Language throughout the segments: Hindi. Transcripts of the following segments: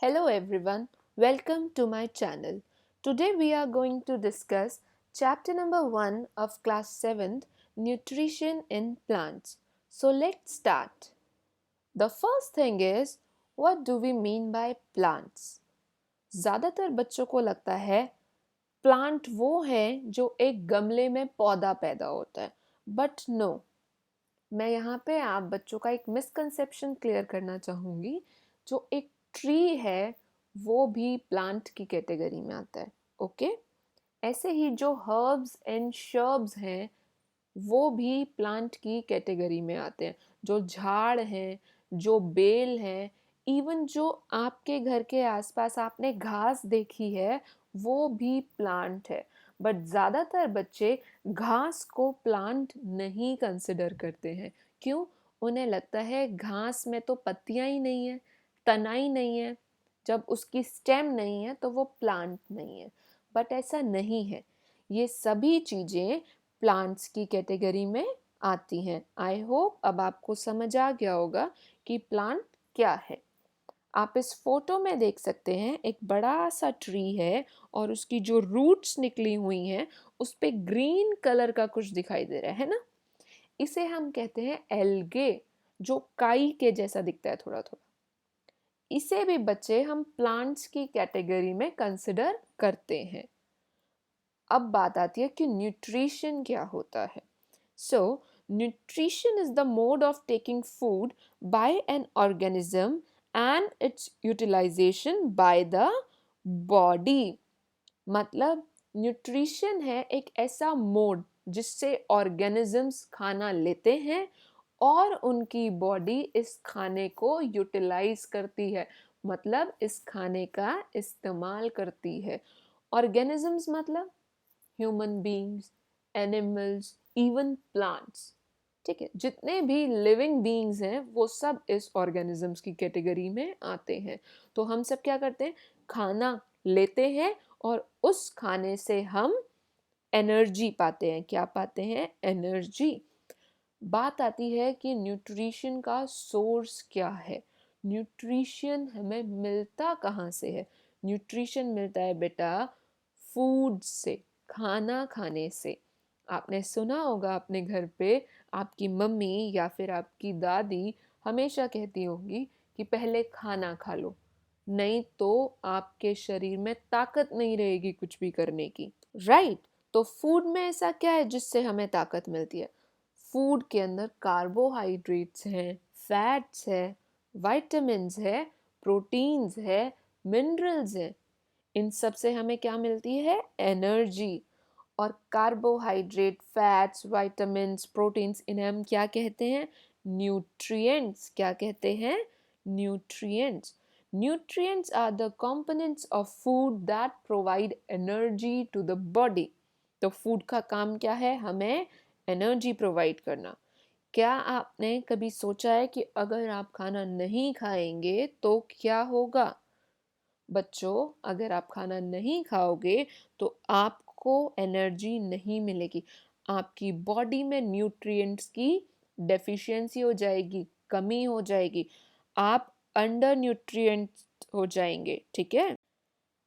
Hello everyone, welcome to my channel. Today we are going to discuss chapter number 1 of class 7th Nutrition in Plants. So let's start. The first thing is, what do we mean by plants? ज़्यादातर बच्चों को लगता है प्लांट वो है जो एक गमले में पौधा पैदा होता है, बट नो, मैं यहाँ पे आप बच्चों का एक मिसकंसेप्शन क्लियर करना चाहूँगी। जो एक ट्री है वो भी प्लांट की कैटेगरी में आता है। ओके, ऐसे ही जो हर्ब्स एंड शर्ब्स हैं वो भी प्लांट की कैटेगरी में आते हैं। जो झाड़ हैं, जो बेल हैं, इवन जो आपके घर के आसपास आपने घास देखी है वो भी प्लांट है। बट ज़्यादातर बच्चे घास को प्लांट नहीं कंसिडर करते हैं। क्यों? उन्हें लगता है घास में तो पत्तियां ही नहीं है, तना ही नहीं है, जब उसकी स्टेम नहीं है तो वो प्लांट नहीं है। बट ऐसा नहीं है, ये सभी चीज़ें प्लांट्स की कैटेगरी में आती हैं। आई होप अब आपको समझ आ गया होगा कि प्लांट क्या है। आप इस फोटो में देख सकते हैं एक बड़ा सा ट्री है और उसकी जो रूट्स निकली हुई हैं उस पे ग्रीन कलर का कुछ दिखाई दे रहा है ना। इसे हम कहते हैं एल्गे, जो काई के जैसा दिखता है थोड़ा थोड़ा। इसे भी बच्चे हम प्लांट्स की कैटेगरी में कंसिडर करते हैं। अब बात आती है कि न्यूट्रिशन क्या होता है। So nutrition is the mode of taking food by an organism and its utilization by the body. मतलब न्यूट्रिशन है एक ऐसा मोड जिससे ऑर्गेनिजम्स खाना लेते हैं और उनकी बॉडी इस खाने को यूटिलाइज करती है, मतलब इस खाने का इस्तेमाल करती है। ऑर्गेनिजम्स मतलब human beings, animals, even plants. ठीक है, जितने भी लिविंग बींग्स हैं वो सब इस ऑर्गेनिजम्स की कैटेगरी में आते हैं। तो हम सब क्या करते हैं? खाना लेते हैं और उस खाने से हम एनर्जी पाते हैं। क्या पाते हैं? एनर्जी। बात आती है कि न्यूट्रिशन का सोर्स क्या है। न्यूट्रिशन हमें मिलता कहाँ से है? न्यूट्रिशन मिलता है बेटा फूड से, खाना खाने से। आपने सुना होगा अपने घर पे आपकी मम्मी या फिर आपकी दादी हमेशा कहती होंगी कि पहले खाना खा लो, नहीं तो आपके शरीर में ताकत नहीं रहेगी कुछ भी करने की। राइट? तो फूड में ऐसा क्या है जिससे हमें ताकत मिलती है? फूड के अंदर कार्बोहाइड्रेट्स हैं, फैट्स है, विटामिन्स है, प्रोटीन्स है, मिनरल्स हैं। इन सब से हमें क्या मिलती है? एनर्जी। और कार्बोहाइड्रेट, फैट्स, विटामिन्स, प्रोटीन्स, इन्हें हम क्या कहते हैं? न्यूट्रिएंट्स। क्या कहते हैं? Nutrients. Nutrients are the components of food that provide energy to the body. तो फूड का काम क्या है? हमें एनर्जी प्रोवाइड करना। क्या आपने कभी सोचा है कि अगर आप खाना नहीं खाएंगे तो क्या होगा? बच्चों, अगर आप खाना नहीं खाओगे तो आपको एनर्जी नहीं मिलेगी, आपकी बॉडी में न्यूट्रिएंट्स की डेफिशिएंसी हो जाएगी, कमी हो जाएगी, आप अंडर न्यूट्रिएंट्स हो जाएंगे। ठीक है,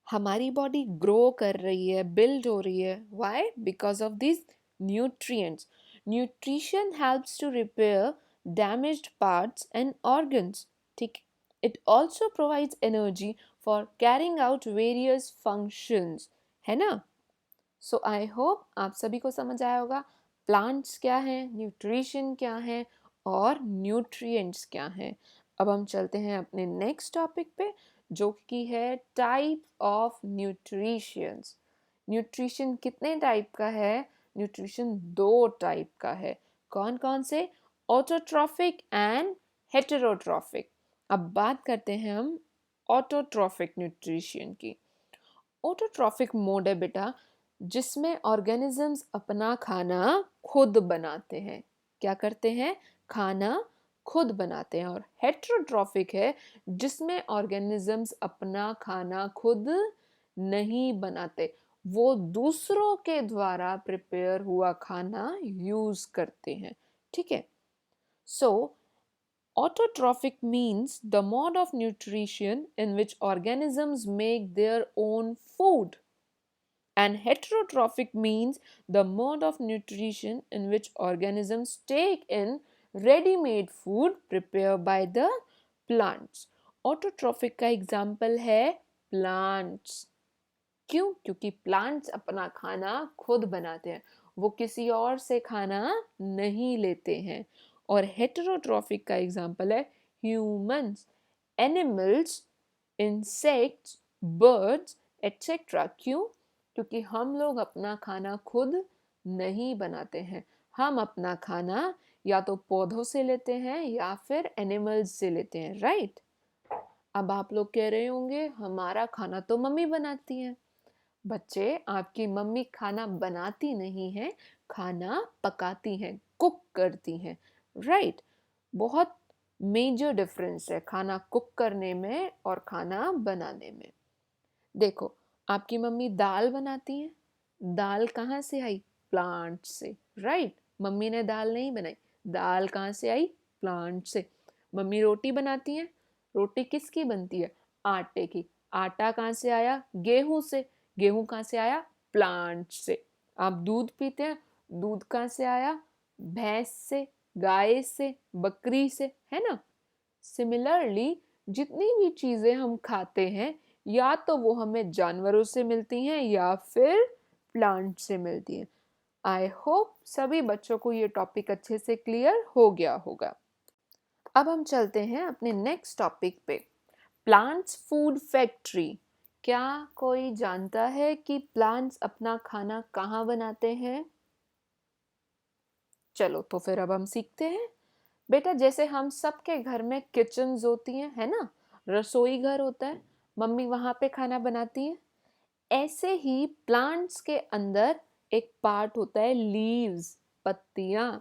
हमारी बॉडी ग्रो कर रही है, बिल्ड हो रही है। Why? Because of this nutrients. Nutrition helps to repair damaged parts and organs. ठीक, it also provides energy for carrying out various functions, है ना। सो आई होप आप सभी को समझ आया होगा प्लांट्स क्या है, न्यूट्रिशन क्या है और न्यूट्रिएंट्स क्या है। अब हम चलते हैं अपने नेक्स्ट टॉपिक पे, जो कि है टाइप ऑफ न्यूट्रिशंस। न्यूट्रिशन कितने टाइप का है? न्यूट्रिशन दो टाइप का है। कौन कौन से? Autotrophic and heterotrophic. अब बात करते हैं हम ऑटोट्रॉफिक न्यूट्रिशन की। ऑटोट्रॉफिक मोड है बेटा जिसमें ऑर्गेनिजम्स अपना खाना खुद बनाते हैं। क्या करते हैं? खाना खुद बनाते हैं। और हेटेरोट्रॉफिक है जिसमें ऑर्गेनिजम्स अपना खाना खुद नहीं बनाते, वो दूसरों के द्वारा प्रिपेयर हुआ खाना यूज करते हैं। ठीक है, सो Autotrophic means the mode of nutrition in which organisms make their own food. And heterotrophic means the mode of nutrition in which organisms take in ready-made food prepared by the plants. Autotrophic का एग्जाम्पल है plants. क्यों? क्योंकि प्लांट्स अपना खाना खुद बनाते हैं, वो किसी और से खाना नहीं लेते हैं. और हेटेरोट्रॉफिक का एग्जाम्पल है humans, animals, insects, birds etcetera. क्यों? क्योंकि हम लोग अपना खाना खुद नहीं बनाते हैं, हम अपना खाना या तो पौधों से लेते हैं या फिर एनिमल्स से लेते हैं, राइट? अब आप लोग कह रहे होंगे हमारा खाना तो मम्मी बनाती है. बच्चे, आपकी मम्मी खाना बनाती नहीं है, खाना पकाती हैं, कुक करती हैं, राइट? बहुत मेजर डिफरेंस है खाना कुक करने में और खाना बनाने में. देखो, आपकी मम्मी दाल बनाती है, दाल कहाँ से आई? प्लांट से, राइट? मम्मी ने दाल नहीं बनाई, दाल कहाँ से आई? प्लांट से. मम्मी रोटी बनाती है, रोटी किसकी बनती है? आटे की. आटा कहाँ से आया? गेहूं से. गेहूं कहाँ से आया? प्लांट से. आप दूध पीते हैं, दूध कहाँ से आया? भैंस से, गाय से, बकरी से, है ना? सिमिलरली जितनी भी चीजें हम खाते हैं या तो वो हमें जानवरों से मिलती हैं या फिर प्लांट से मिलती हैं. आई होप सभी बच्चों को ये टॉपिक अच्छे से क्लियर हो गया होगा. अब हम चलते हैं अपने नेक्स्ट टॉपिक पे, प्लांट्स फूड फैक्ट्री. क्या कोई जानता है कि प्लांट्स अपना खाना कहाँ बनाते हैं? चलो तो फिर अब हम सीखते हैं. बेटा, जैसे हम सबके घर में किचन्स होती हैं, है ना? रसोई घर होता है, मम्मी वहां पे खाना बनाती है. ऐसे ही प्लांट्स के अंदर एक पार्ट होता है लीव्स, पत्तियां.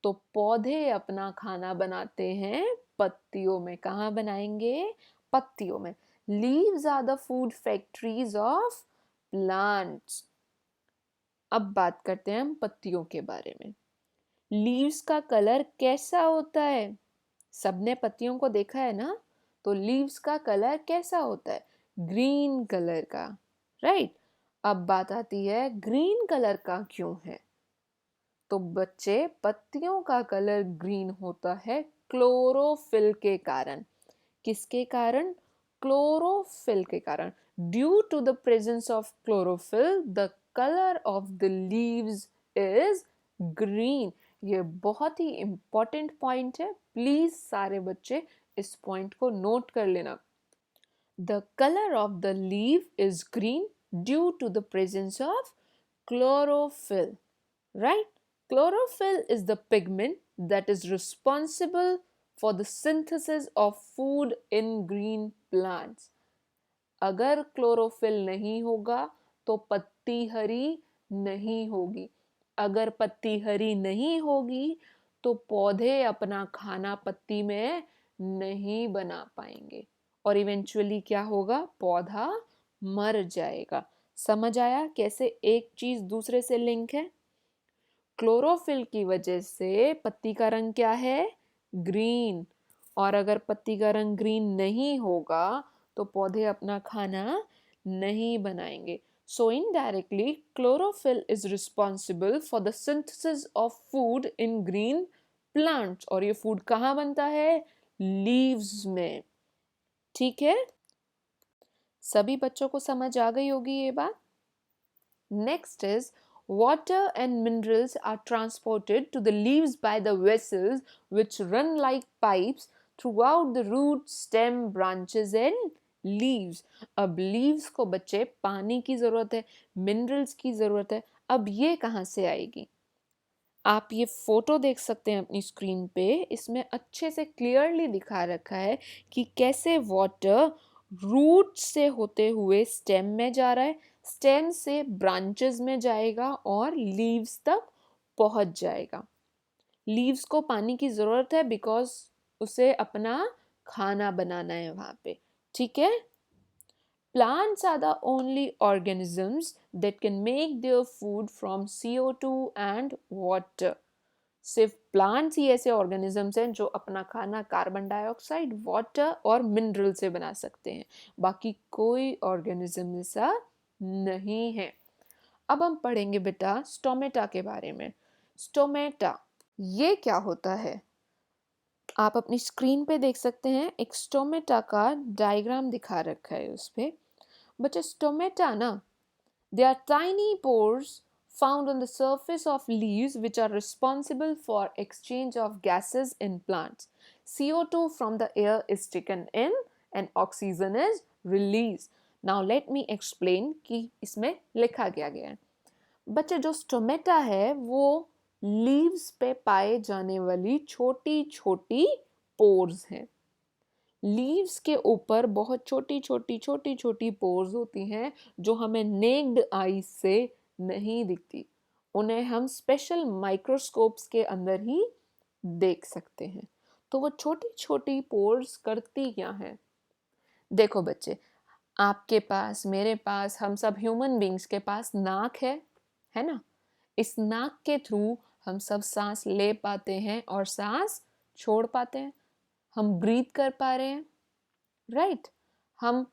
तो पौधे अपना खाना बनाते हैं पत्तियों में. कहाँ बनाएंगे? पत्तियों में. Leaves are the food factories of plants. अब बात करते हैं हम पत्तियों के बारे में. लीव्स का कलर कैसा होता है? सबने पत्तियों को देखा है ना? तो लीव्स का कलर कैसा होता है? ग्रीन कलर का, राइट? अब बात आती है ग्रीन कलर का क्यों है? तो बच्चे, पत्तियों का कलर ग्रीन होता है क्लोरोफिल के कारण. किसके कारण? क्लोरोफिल के कारण. Due to the presence of chlorophyll the colour of the leaves is green. ये बहुत ही इंपॉर्टेंट पॉइंट है, प्लीज सारे बच्चे इस पॉइंट को नोट कर लेना. The colour of the leaf is green due to the presence of chlorophyll, right? Chlorophyll is the pigment that is responsible for the synthesis of food in green plants. अगर क्लोरोफिल नहीं होगा तो पत्ती हरी नहीं होगी. अगर पत्ती हरी नहीं होगी तो पौधे अपना खाना पत्ती में नहीं बना पाएंगे और इवेंचुअली क्या होगा? पौधा मर जाएगा. समझ आया कैसे एक चीज दूसरे से लिंक है? क्लोरोफिल की वजह से पत्ती का रंग क्या है? ग्रीन. और अगर पत्ती का रंग ग्रीन नहीं होगा तो पौधे अपना खाना नहीं बनाएंगे. So indirectly chlorophyll is responsible for the synthesis of food in green plants. और ये फूड कहाँ बनता है? लीव्स में. ठीक है, सभी बच्चों को समझ आ गई होगी ये बात. Next is water and minerals are transported to the leaves by the vessels which run like pipes throughout the root, stem, branches and leaves. अब leaves को बच्चे पानी की ज़रूरत है, minerals की ज़रूरत है. अब ये कहाँ से आएगी? आप ये फोटो देख सकते हैं अपनी स्क्रीन पे. इसमें अच्छे से क्लियरली दिखा रखा है कि कैसे वाटर रूट से होते हुए स्टेम में जा रहा है, स्टेम से ब्रांचेस में जाएगा और लीव्स तक पहुंच जाएगा. लीव्स को पानी की ज़रूरत है बिकॉज उसे अपना खाना बनाना है वहाँ पे. ठीक है. Plants are the only organisms that can make their food from CO2 and water. सिर्फ प्लांट्स ही ऐसे ऑर्गेनिजम्स हैं जो अपना खाना कार्बन डाइऑक्साइड, वाटर और मिनरल से बना सकते हैं, बाकी कोई ऑर्गेनिज्म ऐसा नहीं है। अब हम पढ़ेंगे बेटा स्टोमेटा के बारे में। स्टोमेटा ये क्या होता है? आप अपनी स्क्रीन पे देख सकते हैं, एक स्टोमेटा का डायग्राम दिखा रखा है उस पे। बच्चे स्टोमेटा ना, they are tiny pores found on the surface of leaves which are responsible for exchange of gases in plants. CO2 from the air is taken in and oxygen is released. Now let me explain कि इसमें लिखा क्या गया है। बच्चे जो स्टोमेटा है वो लीव्स पे पाए जाने वाली छोटी छोटी पोर्स हैं। लीव्स के ऊपर बहुत छोटी छोटी छोटी छोटी पोर्स होती हैं जो हमें नेक्ड आई से नहीं दिखती, उन्हें हम स्पेशल माइक्रोस्कोप्स के अंदर ही देख सकते हैं। तो वो छोटी छोटी पोर्स करती क्या हैं? देखो बच्चे, आपके पास, मेरे पास, हम सब ह्यूमन बींग्स के पास नाक है ना? इस नाक के थ्रू हम सब सांस ले पाते हैं और सांस छोड़ पाते हैं, हम ब्रीथ कर पा रहे हैं, राइट? हम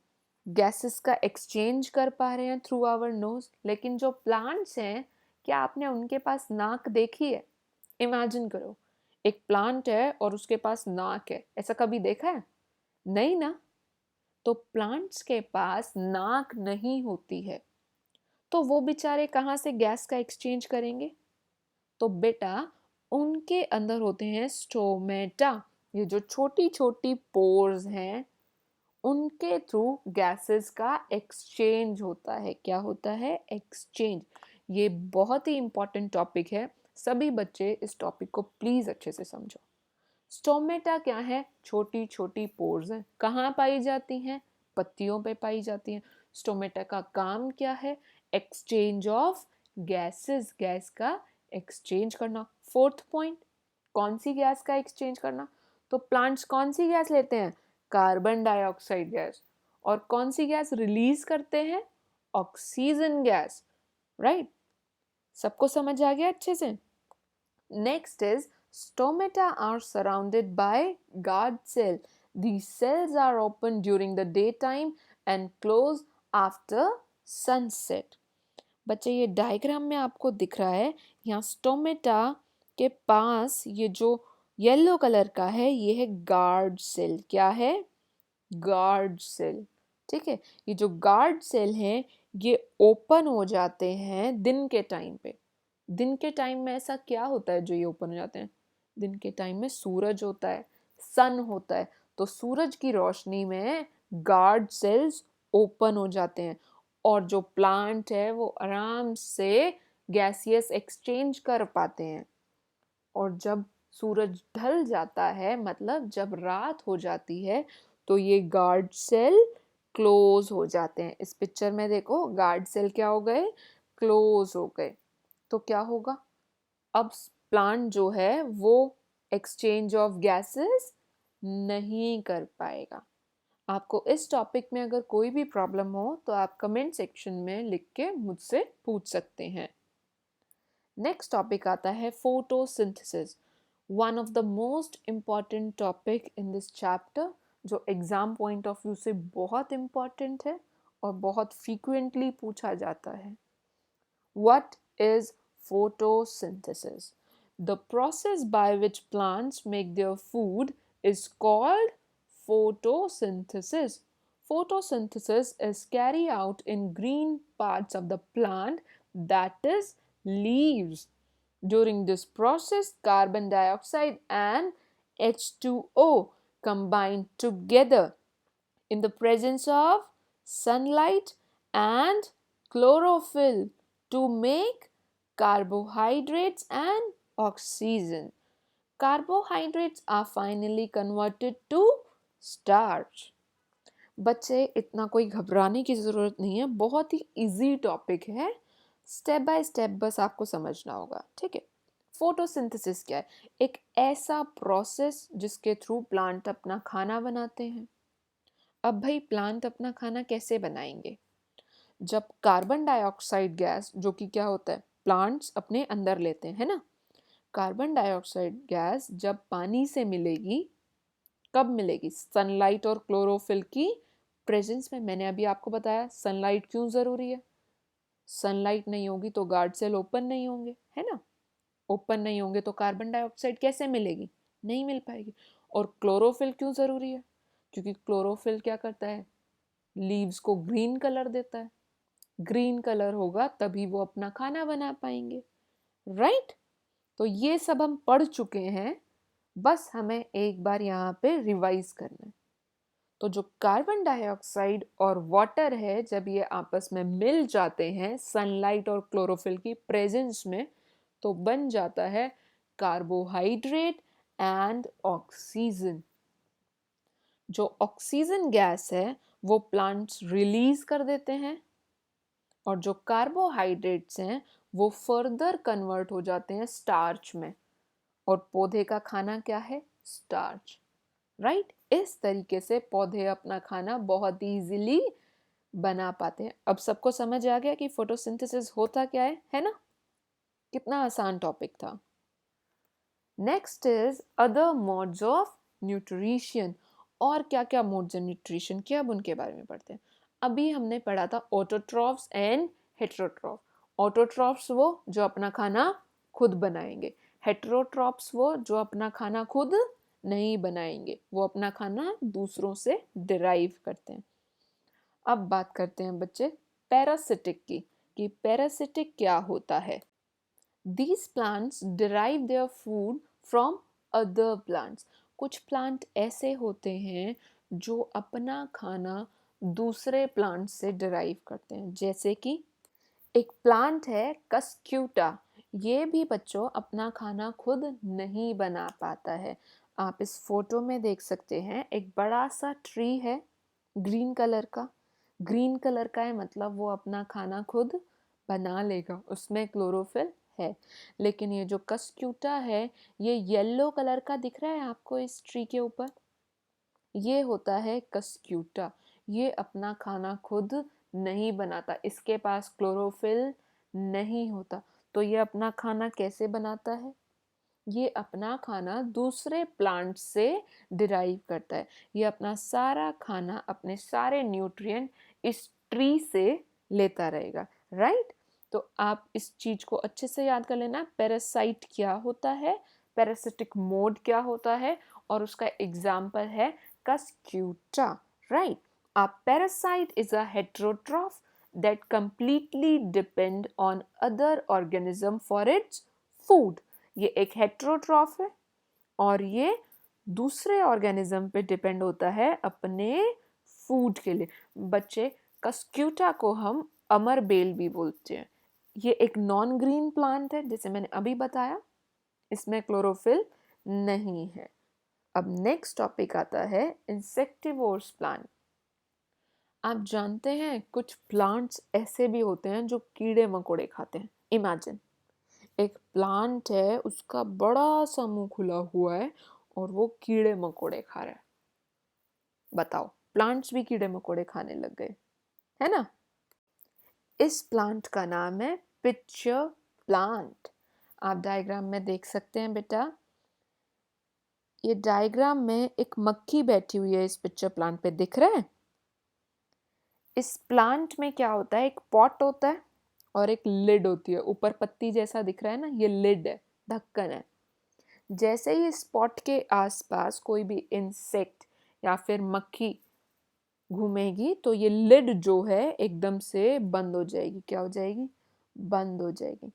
गैसेस का एक्सचेंज कर पा रहे हैं थ्रू आवर नोज। लेकिन जो प्लांट्स हैं, क्या आपने उनके पास नाक देखी है? इमेजिन करो, एक प्लांट है और उसके पास नाक है, ऐसा कभी देखा है? नहीं ना। तो प्लांट्स के पास नाक नहीं होती है, तो वो बेचारे कहाँ से गैस का एक्सचेंज करेंगे? तो बेटा उनके अंदर होते हैं स्टोमेटा, ये जो छोटी छोटी पोर्स हैं, उनके थ्रू गैसेस का एक्सचेंज होता है। क्या होता है? एक्सचेंज। ये बहुत ही इंपॉर्टेंट टॉपिक है, सभी बच्चे इस टॉपिक को प्लीज अच्छे से समझो। स्टोमेटा क्या है? छोटी छोटी पोर्स हैं। कहाँ पाई जाती हैं? पत्तियों पे पाई जाती हैं। स्टोमेटा का काम क्या है? एक्सचेंज ऑफ गैसेस, गैस का एक्सचेंज करना। फोर्थ पॉइंट, कौन सी गैस का एक्सचेंज करना? तो प्लांट्स कौन सी गैस लेते हैं? Carbon dioxide gas. और कौन सी गैस रिलीज करते हैं? Oxygen gas, right? सबको समझ आ गया अच्छे से? Next is stomata are surrounded by guard cell. These cells are open during the daytime and close after sunset. बच्चे ये डायग्राम में आपको दिख रहा है, यहाँ स्टोमेटा के पास ये जो येलो कलर का है ये है गार्ड सेल। क्या है? Guard cell. ठीक है, ये जो गार्ड सेल हैं ये ओपन हो जाते हैं दिन के टाइम पे। दिन के टाइम में ऐसा क्या होता है जो ये ओपन हो जाते हैं? दिन के टाइम में सूरज होता है, सन होता है, तो सूरज की रोशनी में गार्ड सेल्स ओपन हो जाते हैं और जो प्लांट है वो आराम से गैसियस एक्सचेंज कर पाते हैं। और जब सूरज ढल जाता है, मतलब जब रात हो जाती है, तो ये गार्ड सेल क्लोज हो जाते हैं। इस पिक्चर में देखो, गार्ड सेल क्या हो गए? क्लोज हो गए। तो क्या होगा? अब प्लांट जो है वो एक्सचेंज ऑफ गैसेस नहीं कर पाएगा। आपको इस टॉपिक में अगर कोई भी प्रॉब्लम हो तो आप कमेंट सेक्शन में लिख के मुझसे पूछ सकते हैं। नेक्स्ट टॉपिक आता है photosynthesis, one of the most important topic in this chapter, जो एग्जाम पॉइंट ऑफ व्यू से बहुत इम्पॉर्टेंट है और बहुत फ्रीक्वेंटली पूछा जाता है। What is photosynthesis? The process by which plants make their food is called photosynthesis. Photosynthesis is carried out in green parts of the plant, that is leaves. During this process, carbon dioxide and H2O combine together in the presence of sunlight and chlorophyll to make carbohydrates and oxygen. Carbohydrates are finally converted to starch. बच्चे इतना कोई घबराने की ज़रूरत नहीं है, बहुत ही इजी टॉपिक है, स्टेप बाय स्टेप बस आपको समझना होगा। ठीक है, फोटोसिंथेसिस क्या है? एक ऐसा प्रोसेस जिसके थ्रू प्लांट अपना खाना बनाते हैं। अब भाई प्लांट अपना खाना कैसे बनाएंगे? जब कार्बन डाइऑक्साइड गैस, जो कि क्या होता है, प्लांट्स अपने अंदर लेते हैं, है ना, कार्बन डाइऑक्साइड गैस जब पानी से मिलेगी, कब मिलेगी? सनलाइट और क्लोरोफिल की प्रेजेंस में। मैंने अभी आपको बताया सनलाइट क्यों ज़रूरी है। सनलाइट नहीं होगी तो गार्ड सेल ओपन नहीं होंगे, है ना। ओपन नहीं होंगे तो कार्बन डाइऑक्साइड कैसे मिलेगी? नहीं मिल पाएगी। और क्लोरोफिल क्यों ज़रूरी है? क्योंकि क्लोरोफिल क्या करता है? लीव्स को ग्रीन कलर देता है। ग्रीन कलर होगा तभी वो अपना खाना बना पाएंगे, राइट। तो ये सब हम पढ़ चुके हैं, बस हमें एक बार यहाँ पे रिवाइज करना है। तो जो कार्बन डाइऑक्साइड और वाटर है, जब ये आपस में मिल जाते हैं सनलाइट और क्लोरोफिल की प्रेजेंस में, तो बन जाता है कार्बोहाइड्रेट एंड ऑक्सीजन। जो ऑक्सीजन गैस है वो प्लांट्स रिलीज कर देते हैं, और जो कार्बोहाइड्रेट्स हैं वो फर्दर कन्वर्ट हो जाते हैं स्टार्च में। और पौधे का खाना क्या है? Starch, right. इस तरीके से पौधे अपना खाना बहुत इजीली बना पाते हैं। अब सबको समझ आ गया कि फोटोसिंथेसिस होता क्या है ना। कितना आसान टॉपिक था। Next is other modes of nutrition. और क्या क्या मोड्स हैं न्यूट्रिशन के, अब उनके बारे में पढ़ते हैं। अभी हमने पढ़ा था ऑटोट्रॉफ्स एंड हेटेरोट्रॉफ। ऑटोट्रॉफ्स वो जो अपना खाना खुद बनाएंगे, हेटेरोट्रॉफ्स वो जो अपना खाना खुद नहीं बनाएंगे, वो अपना खाना दूसरों से डिराइव करते हैं। अब बात करते हैं बच्चे पैरासिटिक की, कि पैरासिटिक क्या होता है। These plants derive their food from other plants. कुछ प्लांट ऐसे होते हैं जो अपना खाना दूसरे प्लांट से डिराइव करते हैं। जैसे कि एक प्लांट है कस्क्यूटा, ये भी बच्चों अपना खाना खुद नहीं बना पाता है। आप इस फोटो में देख सकते हैं एक बड़ा सा ट्री है ग्रीन कलर का। ग्रीन कलर का है मतलब वो अपना खाना खुद बना लेगा, उसमें क्लोरोफिल है। लेकिन ये जो कस्क्यूटा है ये येलो कलर का दिख रहा है आपको इस ट्री के ऊपर, ये होता है कस्क्यूटा। ये अपना खाना खुद नहीं बनाता, इसके पास क्लोरोफिल नहीं होता। तो ये अपना खाना कैसे बनाता है? ये अपना खाना दूसरे प्लांट से डिराइव करता है। ये अपना सारा खाना, अपने सारे न्यूट्रिएंट इस ट्री से लेता रहेगा, राइट। तो आप इस चीज को अच्छे से याद कर लेना, पैरासाइट क्या होता है, पैरासिटिक मोड क्या होता है, और उसका एग्जाम्पल है Cuscuta, right? A parasite is a heterotroph that completely depend on other organism for its food. ये एक हेट्रोट्रॉफ है और ये दूसरे ऑर्गेनिज्म पे डिपेंड होता है अपने फूड के लिए। बच्चे कस्क्यूटा को हम अमर बेल भी बोलते हैं। ये एक नॉन ग्रीन प्लांट है, जैसे मैंने अभी बताया, इसमें क्लोरोफिल नहीं है। अब नेक्स्ट टॉपिक आता है इंसेक्टिवोर्स प्लांट। आप जानते हैं कुछ प्लांट्स ऐसे भी होते हैं जो कीड़े मकोड़े खाते हैं। इमेजिन एक प्लांट है, उसका बड़ा सा मुंह खुला हुआ है और वो कीड़े मकोड़े खा रहा है। बताओ, प्लांट्स भी कीड़े मकोड़े खाने लग गए, है ना। इस प्लांट का नाम है पिच्चर प्लांट। आप डायग्राम में देख सकते हैं बेटा, ये डायग्राम में एक मक्खी बैठी हुई है इस पिक्चर प्लांट पे, दिख रहा है। इस प्लांट में क्या होता है, एक पॉट होता है और एक लिड होती है। ऊपर पत्ती जैसा दिख रहा है ना, ये लिड है, ढक्कन है। जैसे ही इस पॉट के आसपास कोई भी इंसेक्ट या फिर मक्खी घूमेगी तो ये लिड जो है एकदम से बंद हो जाएगी। क्या हो जाएगी? बंद हो जाएगी।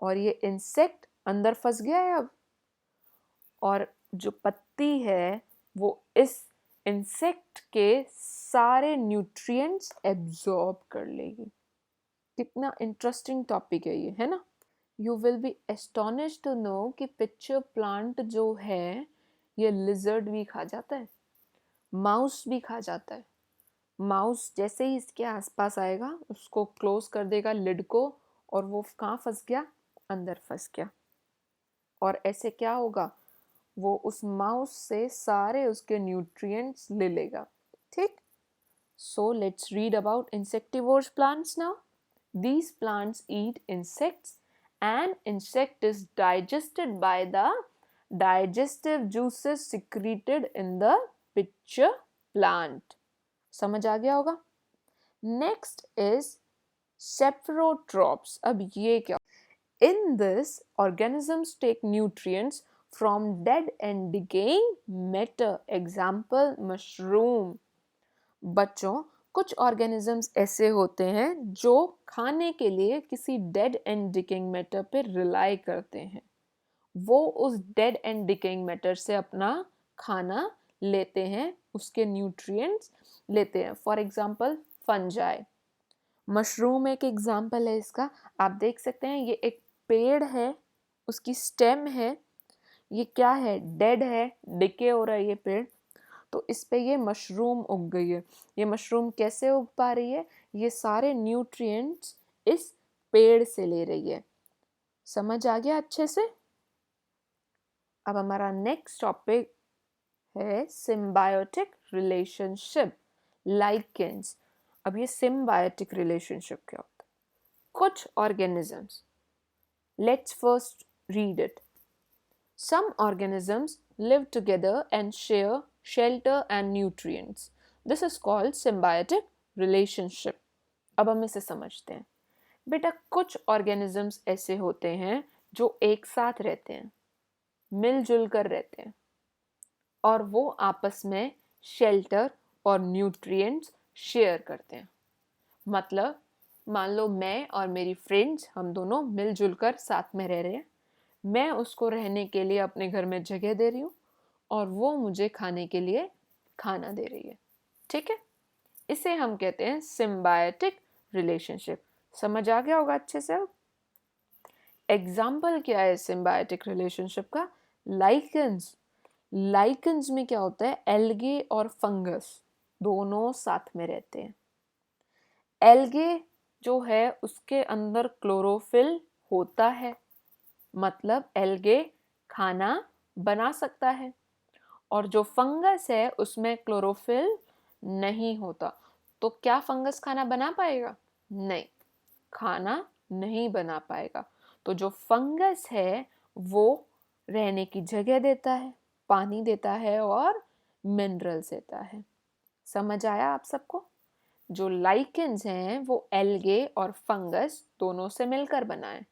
और ये इंसेक्ट अंदर फंस गया है अब, और जो पत्ती है वो इस इंसेक्ट के सारे न्यूट्रिएंट्स एब्जॉर्ब कर लेगी। कितना इंटरेस्टिंग टॉपिक है ये, है ना। You will be astonished to know कि पिच्चर प्लांट जो है ये लिजर्ड भी खा जाता है, माउस भी खा जाता है। माउस जैसे ही इसके आसपास आएगा उसको क्लोज कर देगा लिड को, और वो कहाँ फंस गया? अंदर फंस गया। और ऐसे क्या होगा, वो उस माउस से सारे उसके न्यूट्रिएंट्स ले लेगा, ठीक। So let's read about insectivorous plants now. These plants eat insects An insect is digested by the digestive juices secreted in the pitcher plant. समझ आ गया होगा? Next is Cephalotrops. अब ये क्या? In this, organisms take nutrients from dead and decaying matter. Example, mushroom. बच्चों, कुछ ऑर्गेनिजम्स ऐसे होते हैं जो खाने के लिए किसी डेड एंड डिकेइंग मैटर पे रिलाई करते हैं. वो उस डेड एंड डिकेइंग मैटर से अपना खाना लेते हैं, उसके न्यूट्रिएंट्स लेते हैं. For example fungi. मशरूम एक एग्जांपल है इसका. आप देख सकते हैं ये एक पेड़ है, उसकी स्टेम है. ये क्या है? डेड है, डिके हो रहा है ये पेड़. तो इस पे ये मशरूम उग गई है. ये मशरूम कैसे उग पा रही है? ये सारे न्यूट्रिएंट्स इस पेड़ से ले रही है. समझ आ गया अच्छे से? अब हमारा नेक्स्ट टॉपिक है सिम्बायोटिक रिलेशनशिप, लाइकेंस. अब ये सिम्बायोटिक रिलेशनशिप क्या होता है? कुछ organisms, let's first read it. Some organisms live together and share shelter and nutrients. This is called symbiotic relationship. अब हम इसे समझते हैं. बेटा, कुछ organisms ऐसे होते हैं जो एक साथ रहते हैं, मिलजुल कर रहते हैं, और वो आपस में शेल्टर और न्यूट्रिएंट्स शेयर करते हैं. मतलब मान लो मैं और मेरी फ्रेंड्स, हम दोनों मिलजुल कर साथ में रह रहे हैं. मैं उसको रहने के लिए अपने घर में जगह दे रही हूँ और वो मुझे खाने के लिए खाना दे रही है. ठीक है? इसे हम कहते हैं सिम्बायोटिक रिलेशनशिप. समझ आ गया होगा अच्छे से? एग्जाम्पल क्या है सिम्बायोटिक रिलेशनशिप का? लाइकेंस. लाइकेंस में क्या होता है? एल्गे और फंगस दोनों साथ में रहते हैं. एल्गे जो है उसके अंदर क्लोरोफिल होता है, मतलब एल्गे खाना बना सकता है. और जो फंगस है उसमें क्लोरोफिल नहीं होता. तो क्या फंगस खाना बना पाएगा? नहीं, खाना नहीं बना पाएगा. तो जो फंगस है वो रहने की जगह देता है, पानी देता है और मिनरल्स देता है. समझ आया आप सबको? जो लाइकेंस हैं वो एल्गे और फंगस दोनों से मिलकर बना है.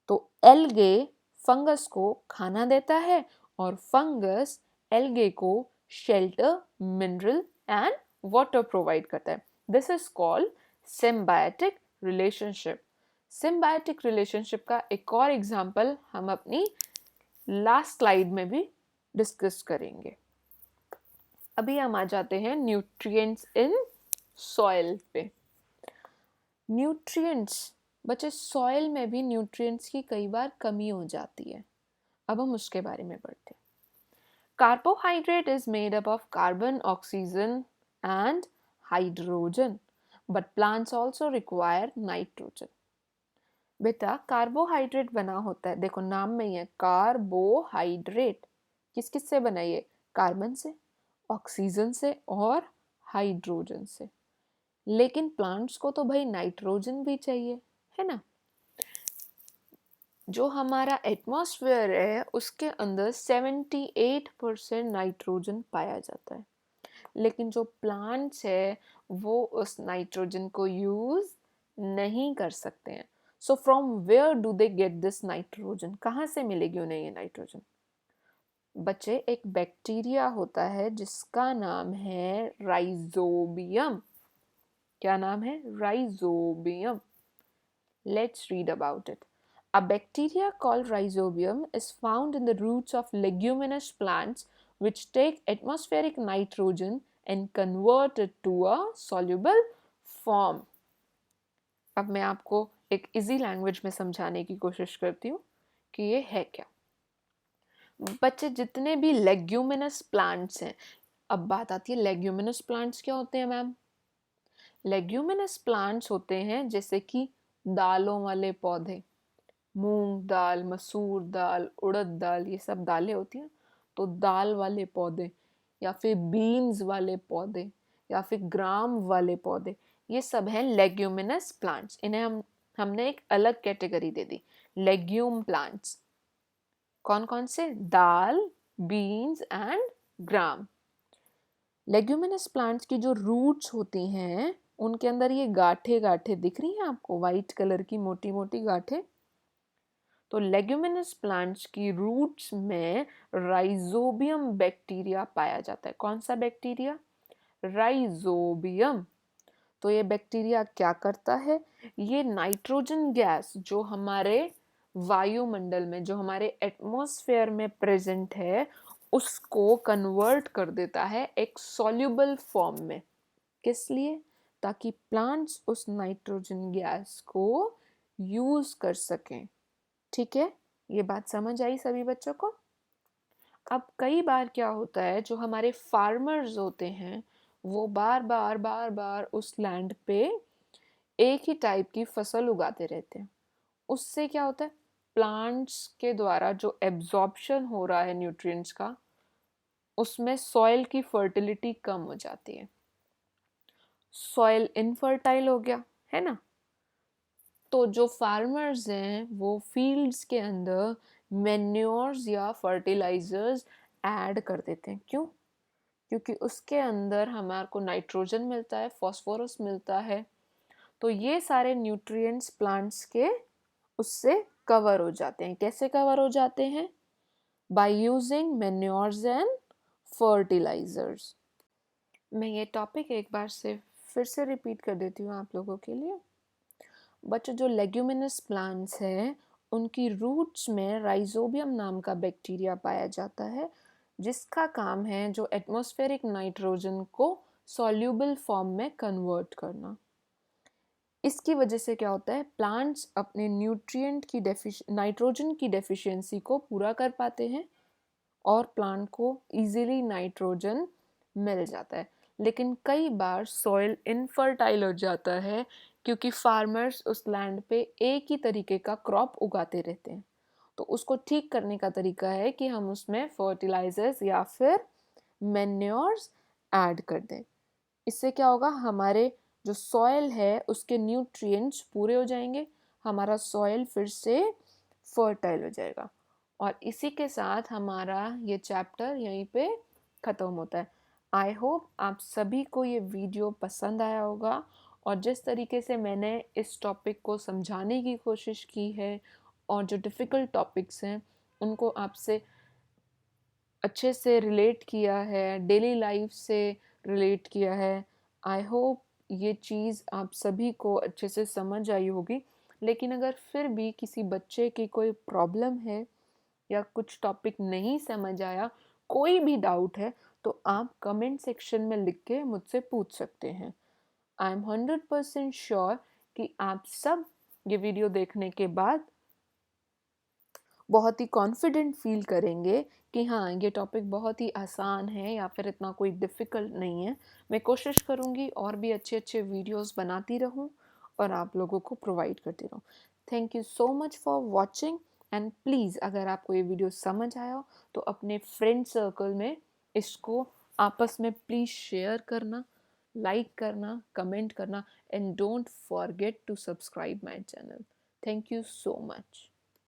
तो एल्गे फंगस को खाना देता है और फंगस एल्गे को shelter, mineral and water provide करता है. This is called symbiotic relationship. Symbiotic relationship का एक और एग्जांपल हम अपनी लास्ट स्लाइड में भी डिस्कस करेंगे. अभी हम आ जाते हैं न्यूट्रिएंट्स इन सॉइल पे. न्यूट्रिएंट्स, बच्चे, सॉइल में भी न्यूट्रिएंट्स की कई बार कमी हो जाती है. अब हम उसके बारे में पढ़ते हैं. Carbohydrate is made up of carbon, oxygen and hydrogen, but plants also require nitrogen. बेटा, कार्बोहाइड्रेट बना होता है, देखो नाम में ही है कार्बोहाइड्रेट. किस किस से बना? ये कार्बन से, ऑक्सीजन से और हाइड्रोजन से. लेकिन प्लांट्स को तो भाई नाइट्रोजन भी चाहिए, है ना? जो हमारा एटमॉस्फेयर है उसके अंदर 78% नाइट्रोजन पाया जाता है. लेकिन जो प्लांट्स है वो उस नाइट्रोजन को यूज नहीं कर सकते हैं. So from where do they get this nitrogen? कहाँ से मिलेगी उन्हें ये नाइट्रोजन? बच्चे, एक बैक्टीरिया होता है जिसका नाम है राइजोबियम. क्या नाम है? Rhizobium. Let's read about it. A bacteria called rhizobium is found in the roots of leguminous plants which take atmospheric nitrogen and convert it to a soluble form. अब मैं आपको एक इजी लैंग्वेज में समझाने की कोशिश करती हूँ कि ये है क्या. बच्चे, जितने भी लेग्यूमिनस प्लांट्स हैं, अब बात आती है लेग्यूमिनस प्लांट्स क्या होते हैं मैम? लेग्यूमिनस प्लांट्स होते हैं जैसे कि दालों वाले पौधे, मूंग दाल, मसूर दाल, उड़द दाल, ये सब दालें होती हैं. तो दाल वाले पौधे या फिर बीन्स वाले पौधे या फिर ग्राम वाले पौधे, ये सब हैं लेग्यूमिनस प्लांट्स. इन्हें हम हमने एक अलग कैटेगरी दे दी, लेग्यूम प्लांट्स। कौन कौन से? Dal, beans and gram. Leguminous plants की जो रूट्स होती हैं उनके अंदर ये गांठें गांठें दिख रही हैं आपको, वाइट कलर की मोटी मोटी गांठें। तो लेग्यूमिनस प्लांट्स की रूट्स में राइजोबियम बैक्टीरिया पाया जाता है। कौन सा बैक्टीरिया? राइजोबियम। तो ये बैक्टीरिया क्या करता है? ये नाइट्रोजन गैस जो हमारे वायुमंडल में, जो हमारे एटमॉस्फेयर में प्रेजेंट है, उसको कन्वर्ट कर देता है एक सॉल्युबल फॉर्म में। किस लिए? ताकि प्लांट्स उस नाइट्रोजन गैस को यूज कर सकें। ठीक है, ये बात समझ आई सभी बच्चों को? अब कई बार क्या होता है, जो हमारे फार्मर्स होते हैं वो बार बार बार बार उस लैंड पे एक ही टाइप की फसल उगाते रहते हैं। उससे क्या होता है, प्लांट्स के द्वारा जो एब्जॉर्प्शन हो रहा है न्यूट्रिएंट्स का, उसमें सॉइल की फर्टिलिटी कम हो जाती है, सॉइल इनफर्टाइल हो गया, है ना। तो जो फार्मर्स हैं वो फील्ड्स के अंदर मैन्योर्स या फर्टिलाइजर्स ऐड कर देते हैं। क्यों? क्योंकि उसके अंदर हमारे को नाइट्रोजन मिलता है, फास्फोरस मिलता है, तो ये सारे न्यूट्रिएंट्स प्लांट्स के उससे कवर हो जाते हैं। कैसे कवर हो जाते हैं? By using manures and fertilisers. मैं ये टॉपिक एक बार से फिर से रिपीट कर देती हूँ आप लोगों के लिए। बच्चों, जो लेग्यूमिनस प्लांट्स हैं उनकी रूट्स में राइजोबियम नाम का बैक्टीरिया पाया जाता है, जिसका काम है जो एटमॉस्फेरिक नाइट्रोजन को सॉल्यूबल फॉर्म में कन्वर्ट करना। इसकी वजह से क्या होता है, प्लांट्स अपने न्यूट्रिएंट की नाइट्रोजन की डेफिशिएंसी को पूरा कर पाते हैं और प्लांट को इजीली नाइट्रोजन मिल जाता है। लेकिन कई बार सॉइल इनफर्टाइल हो जाता है क्योंकि फार्मर्स उस लैंड पे एक ही तरीके का क्रॉप उगाते रहते हैं। तो उसको ठीक करने का तरीका है कि हम उसमें फर्टिलाइजर्स या फिर मैन्योर्स ऐड कर दें। इससे क्या होगा, हमारे जो सॉइल है उसके न्यूट्रिएंट्स पूरे हो जाएंगे, हमारा सॉइल फिर से फर्टाइल हो जाएगा। और इसी के साथ हमारा ये चैप्टर यहीं पे ख़त्म होता है। आई होप आप सभी को ये वीडियो पसंद आया होगा, और जिस तरीके से मैंने इस टॉपिक को समझाने की कोशिश की है और जो डिफ़िकल्ट टॉपिक्स हैं उनको आपसे अच्छे से रिलेट किया है, डेली लाइफ से रिलेट किया है। आई होप ये चीज़ आप सभी को अच्छे से समझ आई होगी। लेकिन अगर फिर भी किसी बच्चे की कोई प्रॉब्लम है या कुछ टॉपिक नहीं समझ आया, कोई भी डाउट है, तो आप कमेंट सेक्शन में लिख के मुझसे पूछ सकते हैं। आई एम 100% श्योर कि आप सब ये वीडियो देखने के बाद बहुत ही कॉन्फिडेंट फील करेंगे कि हाँ, ये टॉपिक बहुत ही आसान है या फिर इतना कोई डिफ़िकल्ट नहीं है। मैं कोशिश करूँगी और भी अच्छे अच्छे वीडियोस बनाती रहूँ और आप लोगों को प्रोवाइड करती रहूँ। Thank you so much for watching, and please अगर आपको ये वीडियो समझ आया हो तो अपने फ्रेंड सर्कल में इसको आपस में प्लीज़ शेयर करना, लाइक करना, कमेंट करना, and don't forget to subscribe my channel. Thank you so much.